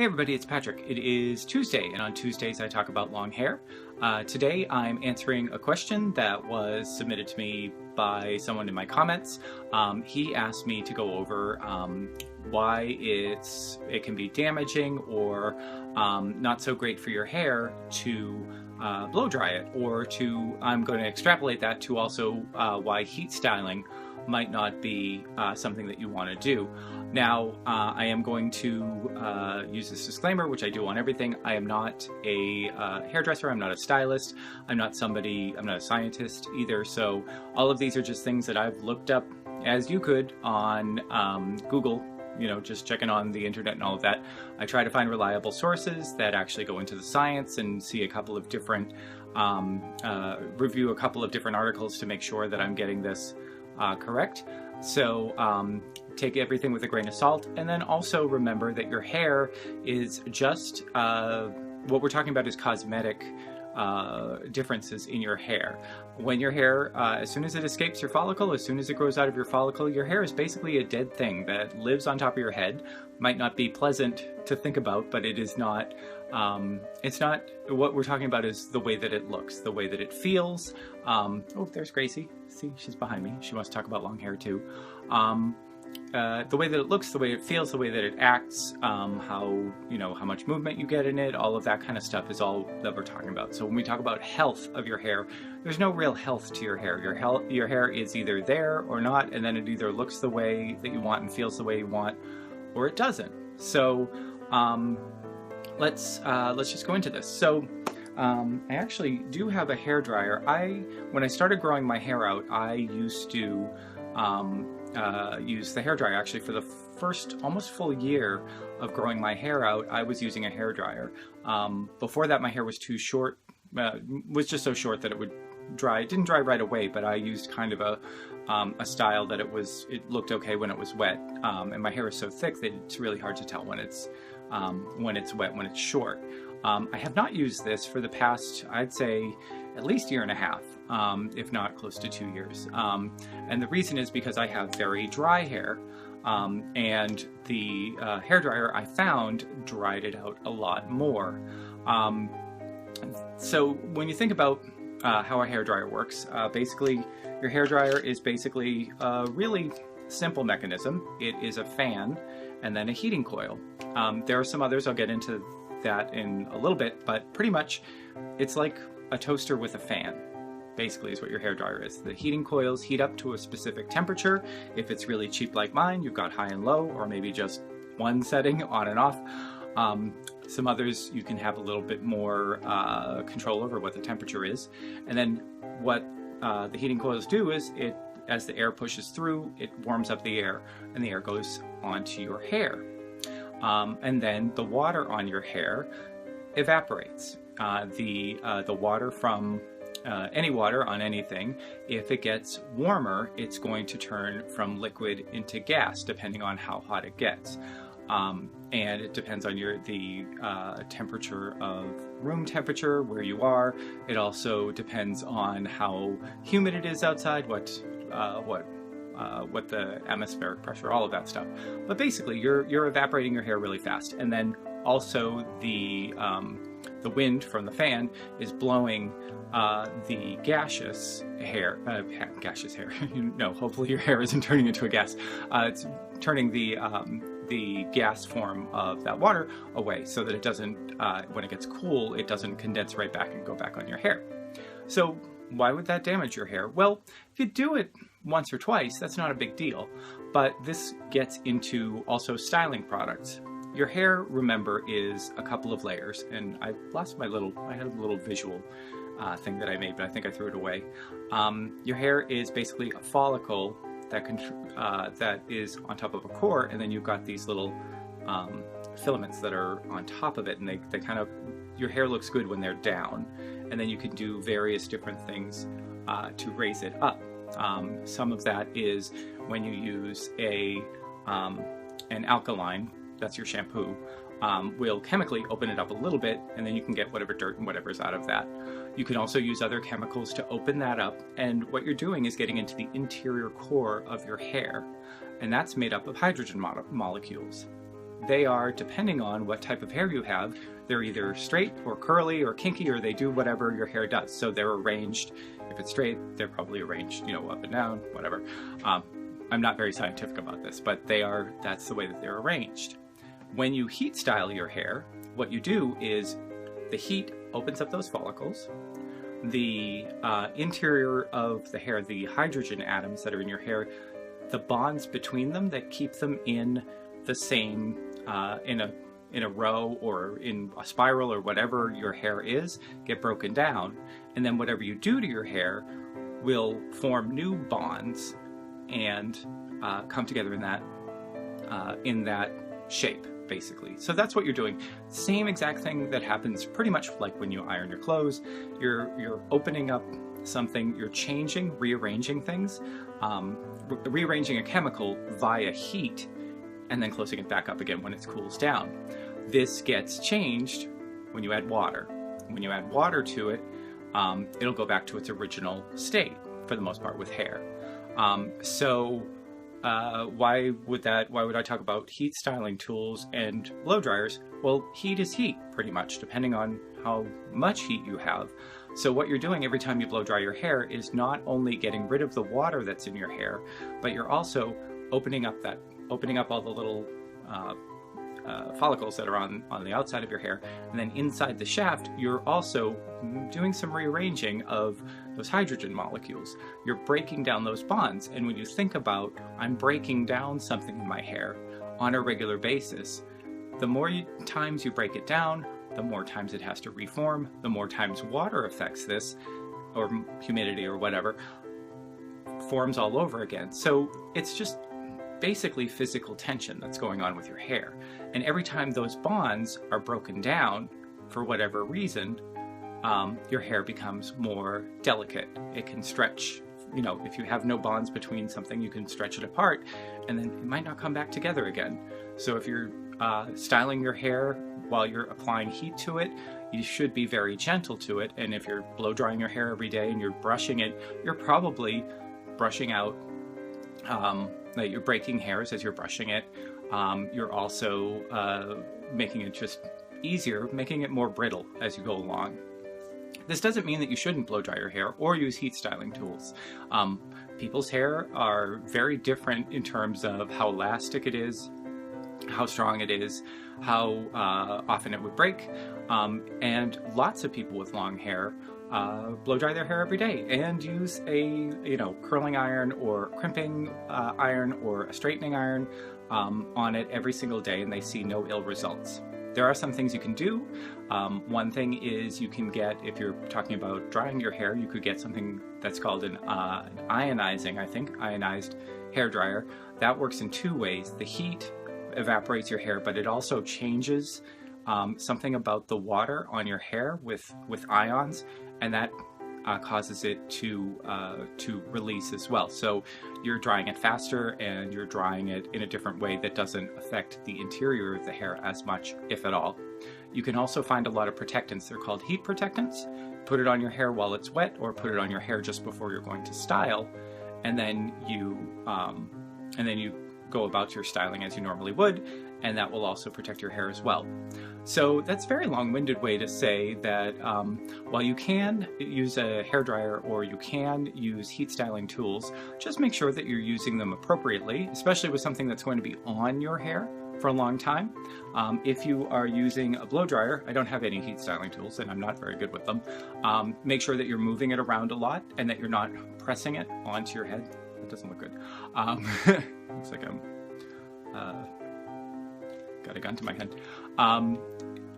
Hey everybody, it's Patrick. It is Tuesday, and on Tuesdays I talk about long hair. Today I'm answering a question that was submitted to me by someone in my comments. He asked me to go over why it can be damaging or not so great for your hair to blow dry it, or I'm going to extrapolate that to also why heat styling might not be something that you want to do. Now, I am going to use this disclaimer, which I do on everything. I am not a hairdresser, I'm not a stylist, I'm not a scientist either, so all of these are just things that I've looked up, as you could, on Google, you know, just checking on the internet and all of that. I try to find reliable sources that actually go into the science and see a couple of different, review a couple of different articles to make sure that I'm getting this correct. So take everything with a grain of salt, and then also remember that your hair is just, what we're talking about is cosmetic differences in your hair. When your hair, as soon as it escapes your follicle, as soon as it grows out of your follicle, your hair is basically a dead thing that lives on top of your head. Might not be pleasant to think about, but it is not, it's not, what we're talking about is the way that it looks, the way that it feels. Oh, there's Gracie. See, she's behind me. She wants to talk about long hair too. The way that it looks, the way it feels, the way that it acts, how much movement you get in it, all of that kind of stuff is all that we're talking about. So when we talk about health of your hair, there's no real health to your hair. Your hair is either there or not, and then it either looks the way that you want and feels the way you want, or it doesn't. So let's just go into this. So I actually do have a hairdryer. When I started growing my hair out, I used to use the hairdryer. Actually, for the first almost full year of growing my hair out, I was using a hairdryer. Before that, my hair was too short, was just so short that it would dry. It didn't dry right away, but I used kind of a style that it looked okay when it was wet. And my hair is so thick that it's really hard to tell when it's wet, when it's short. I have not used this for the past, I'd say, at least year and a half, if not close to 2 years. And the reason is because I have very dry hair, and the hairdryer I found dried it out a lot more. So when you think about how a hairdryer works, basically your hairdryer is basically a really simple mechanism. It is a fan and then a heating coil. There are some others, I'll get into that in a little bit, but pretty much it's like a toaster with a fan, basically, is what your hairdryer is. The heating coils heat up to a specific temperature. If it's really cheap like mine, you've got high and low, or maybe just one setting, on and off. Some others you can have a little bit more control over what the temperature is. And then what the heating coils do is, as the air pushes through, it warms up the air, and the air goes onto your hair. And then the water on your hair evaporates. The water from any water on anything, if it gets warmer, it's going to turn from liquid into gas, depending on how hot it gets. And it depends on the temperature of room temperature, where you are. It also depends on how humid it is outside, what the atmospheric pressure, all of that stuff. But basically, you're evaporating your hair really fast, and then also the wind from the fan is blowing the gaseous hair. Hopefully your hair isn't turning into a gas. It's turning the gas form of that water away, so that it doesn't, when it gets cool, it doesn't condense right back and go back on your hair. So why would that damage your hair? Well, if you do it once or twice, that's not a big deal. But this gets into also styling products. Your hair, remember, is a couple of layers, and I lost I had a little visual thing that I made, but I think I threw it away. Your hair is basically a follicle that is on top of a core, and then you've got these little filaments that are on top of it, and they kind of, your hair looks good when they're down, and then you can do various different things to raise it up. Some of that is when you use an alkaline, that's your shampoo, will chemically open it up a little bit, and then you can get whatever dirt and whatever's out of that. You can also use other chemicals to open that up, and what you're doing is getting into the interior core of your hair, and that's made up of hydrogen molecules. they are, depending on what type of hair you have, they're either straight or curly or kinky, or they do whatever your hair does. So they're arranged. If it's straight, they're probably arranged, you know, up and down, whatever. I'm not very scientific about this, but that's the way that they're arranged. When you heat style your hair, what you do is the heat opens up those follicles. The interior of the hair, the hydrogen atoms that are in your hair, the bonds between them that keep them in the same, in a row or in a spiral or whatever your hair is, get broken down. And then whatever you do to your hair will form new bonds and come together in that shape, basically. So that's what you're doing. Same exact thing that happens pretty much like when you iron your clothes. You're opening up something, you're changing, rearranging things, rearranging a chemical via heat, and then closing it back up again when it cools down. This gets changed when you add water. When you add water to it, it'll go back to its original state, for the most part, with hair. Why would I talk about heat styling tools and blow dryers? Well, heat is heat, pretty much, depending on how much heat you have. So what you're doing every time you blow dry your hair is not only getting rid of the water that's in your hair, but you're also opening up all the little follicles that are on the outside of your hair, and then inside the shaft you're also doing some rearranging of those hydrogen molecules. You're breaking down those bonds, and when you think about, I'm breaking down something in my hair on a regular basis, the more times you break it down, the more times it has to reform, the more times water affects this, or humidity or whatever, forms all over again. So it's just basically physical tension that's going on with your hair. And every time those bonds are broken down, for whatever reason, your hair becomes more delicate. It can stretch, you know, if you have no bonds between something, you can stretch it apart, and then it might not come back together again. So if you're styling your hair while you're applying heat to it, you should be very gentle to it. And if you're blow drying your hair every day and you're brushing it, you're probably brushing out, you're breaking hairs as you're brushing it. You're also making it just easier, making it more brittle as you go along. This doesn't mean that you shouldn't blow dry your hair or use heat styling tools. People's hair are very different in terms of how elastic it is, how strong it is, how often it would break, and lots of people with long hair blow dry their hair every day and use a curling iron or crimping iron or a straightening iron on it every single day, and they see no ill results. There are some things you can do. One thing is you can get, if you're talking about drying your hair, you could get something that's called an ionized hair dryer. That works in two ways. The heat evaporates your hair, but it also changes something about the water on your hair with ions, and that causes it to release as well. So you're drying it faster, and you're drying it in a different way that doesn't affect the interior of the hair as much, if at all. You can also find a lot of protectants. They're called heat protectants. Put it on your hair while it's wet, or put it on your hair just before you're going to style, and then you go about your styling as you normally would, and that will also protect your hair as well. So that's a very long-winded way to say that while you can use a hairdryer or you can use heat styling tools, just make sure that you're using them appropriately, especially with something that's going to be on your hair for a long time. If you are using a blow dryer, I don't have any heat styling tools and I'm not very good with them. Make sure that you're moving it around a lot and that you're not pressing it onto your head. That doesn't look good. Looks like I'm got a gun to my head.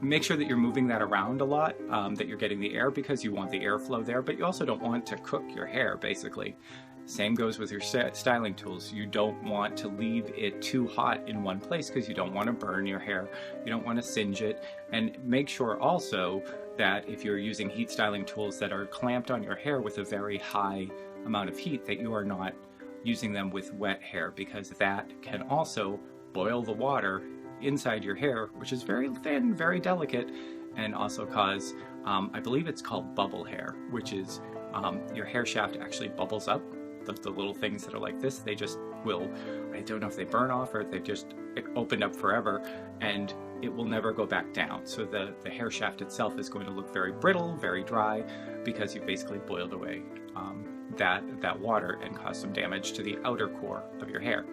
Make sure that you're moving that around a lot, that you're getting the air, because you want the airflow there, but you also don't want to cook your hair, basically. Same goes with your styling tools. You don't want to leave it too hot in one place because you don't want to burn your hair. You don't want to singe it. And make sure also that if you're using heat styling tools that are clamped on your hair with a very high amount of heat, that you are not using them with wet hair, because that can also boil the water inside your hair, which is very thin, very delicate, and also cause, I believe it's called bubble hair, which is your hair shaft actually bubbles up. The little things that are like this, they just will, I don't know if they burn off or if they've just opened up forever, and it will never go back down. So the hair shaft itself is going to look very brittle, very dry, because you've basically boiled away that water and caused some damage to the outer core of your hair.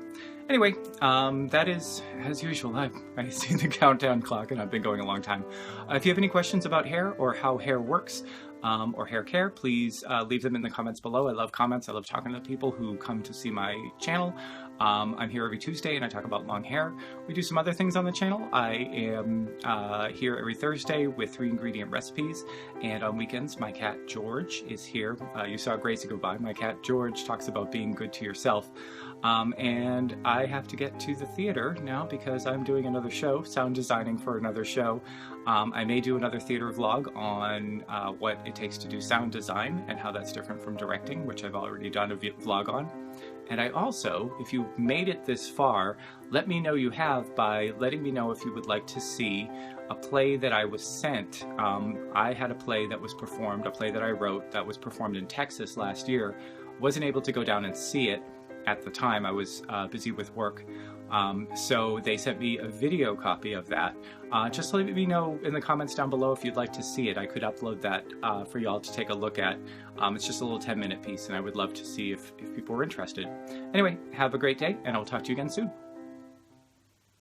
Anyway, that is, as usual, I see the countdown clock and I've been going a long time. If you have any questions about hair or how hair works, or hair care, please leave them in the comments below. I love comments. I love talking to people who come to see my channel. I'm here every Tuesday and I talk about long hair. We do some other things on the channel. I am here every Thursday with 3-ingredient recipes, and on weekends my cat George is here. You saw Gracie go by. My cat George talks about being good to yourself. And I have to get to the theater now because I'm doing another show, sound designing for another show. I may do another theater vlog on what it takes to do sound design and how that's different from directing, which I've already done a vlog on. And I also, if you've made it this far, let me know you have by letting me know if you would like to see a play that I was sent. I had a play that was performed, a play that I wrote that was performed in Texas last year. Wasn't able to go down and see it at the time. I was busy with work. So they sent me a video copy of that. Just let me know in the comments down below if you'd like to see it. I could upload that for y'all to take a look at. It's just a little 10-minute piece and I would love to see if people are interested. Anyway, have a great day and I'll talk to you again soon.